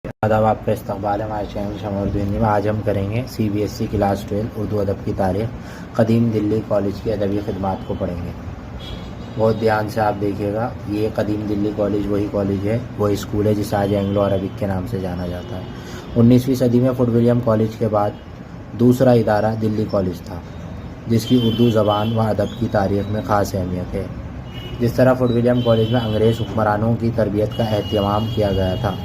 آداب، آپ کا استقبال ہے ہمارے چینل شمع اردو ہندی میں۔ آج ہم کریں گے CBSE کلاس 12 اردو ادب کی تاریخ قدیم دلی کالج کی ادبی خدمات کو پڑھیں گے۔ بہت دھیان سے آپ دیکھیے گا، یہ قدیم دلی کالج وہی کالج ہے، وہی اسکول ہے جسے آج اینگلو عربک کے نام سے جانا جاتا ہے۔ 19ویں صدی میں فورٹ ولیم کالج کے بعد دوسرا ادارہ دلی کالج تھا، جس کی اردو زبان و ادب کی تاریخ میں خاص اہمیت ہے۔ جس طرح فورٹ ولیم کالج میں انگریز حکمرانوں کی تربیت کا اہتمام کیا گیا تھا،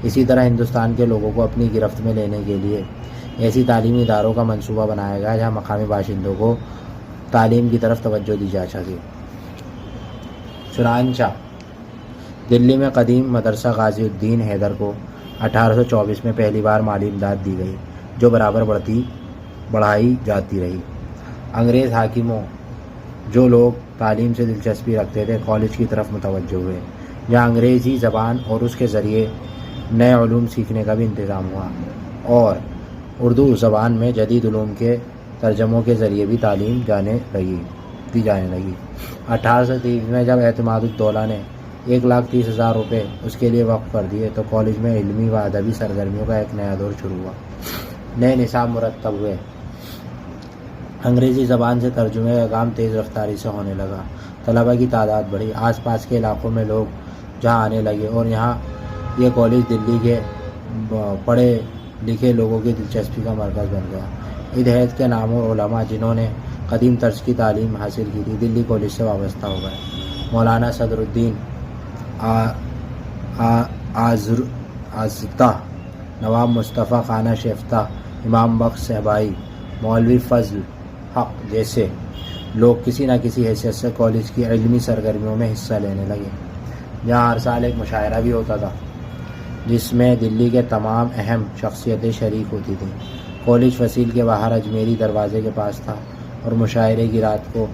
اسی طرح ہندوستان کے لوگوں کو اپنی گرفت میں لینے کے لیے ایسی تعلیمی اداروں کا منصوبہ بنایا گیا جہاں مقامی باشندوں کو تعلیم کی طرف توجہ دی جا سکے۔ چنانچہ دلی میں قدیم مدرسہ غازی الدین حیدر کو 1824 میں پہلی بار مالی امداد دی گئی، جو برابر بڑھائی جاتی رہی۔ انگریز حاکموں، جو لوگ تعلیم سے دلچسپی رکھتے تھے، کالج کی طرف متوجہ ہوئے، جہاں انگریزی زبان اور اس کے ذریعے نئے علوم سیکھنے کا بھی انتظام ہوا، اور اردو زبان میں جدید علوم کے ترجموں کے ذریعے بھی تعلیم دی جانے لگی۔ 1830 میں جب اعتماد الدولہ نے 1,30,000 روپے اس کے لیے وقف کر دیے تو کالج میں علمی و ادبی سرگرمیوں کا ایک نیا دور شروع ہوا۔ نئے نصاب مرتب ہوئے، انگریزی زبان سے ترجمے کا کام تیز رفتاری سے ہونے لگا، طلباء کی تعداد بڑھی، آس پاس کے علاقوں میں لوگ جہاں آنے لگے، اور یہاں یہ کالج دلی کے پڑھے لکھے لوگوں کی دلچسپی کا مرکز بن گیا۔ ادہیت کے نامور علماء جنہوں نے قدیم طرز کی تعلیم حاصل کی تھی، دلی کالج سے وابستہ ہو گئے۔ مولانا صدر الدین آزدہ، نواب مصطفیٰ خانہ شیفتہ، امام بخش صہبائی، مولوی فضل حق جیسے لوگ کسی نہ کسی حیثیت سے کالج کی علمی سرگرمیوں میں حصہ لینے لگے، جہاں ہر سال ایک مشاعرہ بھی ہوتا تھا جس میں دلی کے تمام اہم شخصیتیں شریک ہوتی تھیں۔ کالج فصیل کے باہر اجمیری دروازے کے پاس تھا، اور مشاعرے کی رات کو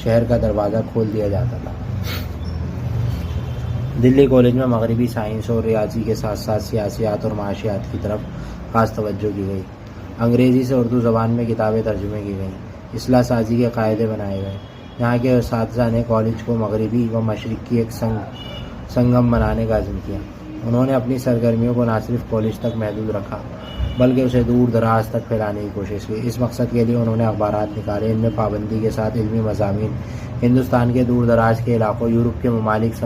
شہر کا دروازہ کھول دیا جاتا تھا۔ دلی کالج میں مغربی سائنس اور ریاضی کے ساتھ ساتھ سیاسیات اور معاشیات کی طرف خاص توجہ کی گئی۔ انگریزی سے اردو زبان میں کتابیں ترجمے کی گئیں، اصلاح سازی کے قاعدے بنائے گئے۔ یہاں کے اساتذہ نے کالج کو مغربی و مشرق کی ایک سنگم بنانے کا عزم کیا۔ انہوں نے اپنی سرگرمیوں کو نہ صرف کالج تک محدود رکھا بلکہ اسے دور دراز تک پھیلانے کی کوشش کی۔ اس مقصد کے لیے انہوں نے اخبارات نکالے، ان میں پابندی کے ساتھ علمی مضامین، ہندوستان کے دور دراز کے علاقوں، یورپ کے ممالک،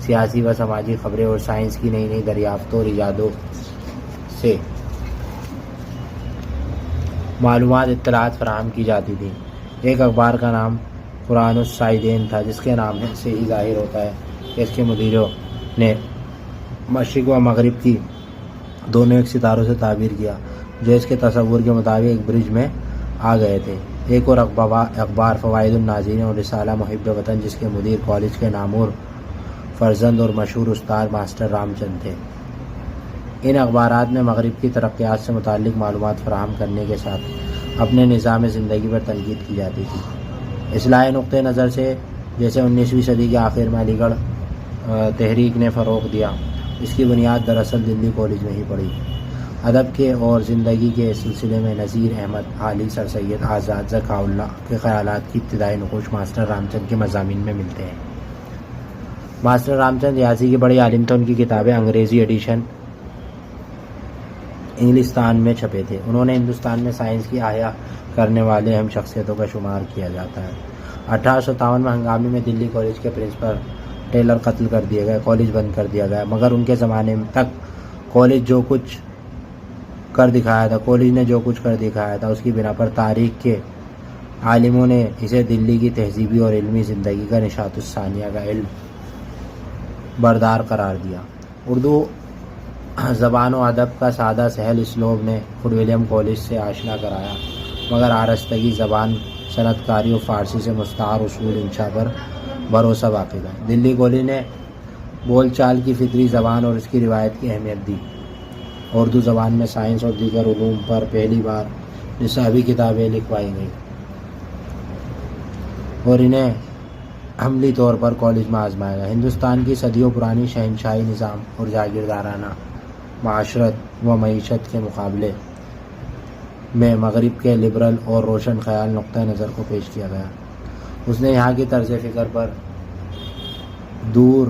سیاسی و سماجی خبریں اور سائنس کی نئی دریافتوں اور ایجادوں سے معلومات اطلاعات فراہم کی جاتی تھیں۔ ایک اخبار کا نام قرآن الصائدین تھا، جس کے نام سے ہی ظاہر ہوتا ہے کہ اس کے مدیروں نے مشرق و مغرب کی دونوں ایک ستاروں سے تعبیر کیا، جو اس کے تصور کے مطابق ایک برج میں آ گئے تھے۔ ایک اور اخبار فوائد الناظرین اور رسالہ محب وطن، جس کے مدیر کالج کے نامور فرزند اور مشہور استاد ماسٹر رام چند تھے۔ ان اخبارات میں مغرب کی ترقیات سے متعلق معلومات فراہم کرنے کے ساتھ اپنے نظام زندگی پر تنقید کی جاتی تھی۔ اصلاحی نقطۂ نظر سے جیسے 19ویں صدی کے آخر میں علی گڑھ تحریک نے فروغ دیا، اس کی بنیاد دراصل دلی کالج میں ہی پڑی۔ ادب کے اور زندگی کے سلسلے میں نذیر احمد، علی سر سید آزاد، ذکاء اللہ کے خیالات کی ابتدائی نقوش ماسٹر رام چند کے مضامین میں ملتے ہیں۔ ماسٹر رام چند ریاضی کے بڑے عالم تھے، ان کی کتابیں انگریزی ایڈیشن انگلستان میں چھپے تھے۔ انہوں نے ہندوستان میں سائنس کی احیا کرنے والے اہم شخصیتوں کا شمار کیا جاتا ہے۔ 1857 میں ہنگامے میں دلی کالج کے پرنسپل ٹیلر قتل کر دیے گئے، کالج بند کر دیا گیا، مگر ان کے زمانے تک کالج نے جو کچھ کر دکھایا تھا اس کی بنا پر تاریخ کے عالموں نے اسے دلی کی تہذیبی اور علمی زندگی کا نشاط الثانیہ کا علم بردار قرار دیا۔ اردو زبان و ادب کا سادہ سہل اسلوب نے فورٹ ولیم کالج سے آشنا کرایا، مگر آرستگی، زبان، صنعت کاری اور فارسی سے مستعار اصول انشاء پر بھروسہ باقی تھا۔ دلی کالج نے بول چال کی فطری زبان اور اس کی روایت کی اہمیت دی۔ اردو زبان میں سائنس اور دیگر علوم پر پہلی بار نصابی کتابیں لکھوائی گئیں اور انہیں عملی طور پر کالج میں آزمایا گیا۔ ہندوستان کی صدیوں پرانی شہنشاہی نظام اور جاگیردارانہ معاشرت و معیشت کے مقابلے میں مغرب کے لبرل اور روشن خیال نقطۂ نظر کو پیش کیا گیا۔ اس نے یہاں کی طرز فکر پر دور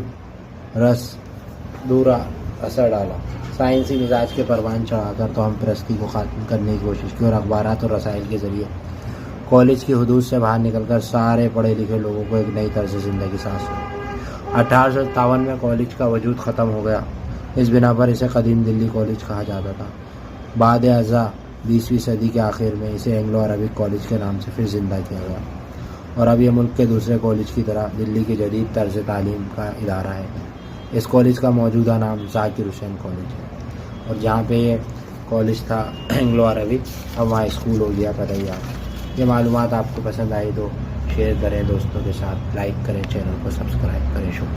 اثر ڈالا۔ سائنسی مزاج کے پروان چڑھا کر تو ہم پرستی کو ختم کرنے کی کوشش کی اور اخبارات اور رسائل کے ذریعے کالج کی حدود سے باہر نکل کر سارے پڑھے لکھے لوگوں کو ایک نئی طرز زندگی سانس ہوئی۔ 1857 میں کالج کا وجود ختم ہو گیا، اس بنا پر اسے قدیم دلی کالج کہا جاتا تھا۔ بعد ازاں 20ویں صدی کے آخر میں اسے اینگلو عربک کالج کے نام سے پھر زندہ کیا گیا، اور اب یہ ملک کے دوسرے کالج کی طرح دلی کی جدید طرز تعلیم کا ادارہ ہے۔ اس کالج کا موجودہ نام ذاکر حسین کالج ہے، اور جہاں پہ یہ کالج تھا اینگلو عربک، اب وہاں اسکول ہو گیا پتہ۔ یہ معلومات آپ کو پسند آئی تو شیئر کریں دوستوں کے ساتھ، لائک کریں، چینل کو سبسکرائب کریں۔ شکریہ۔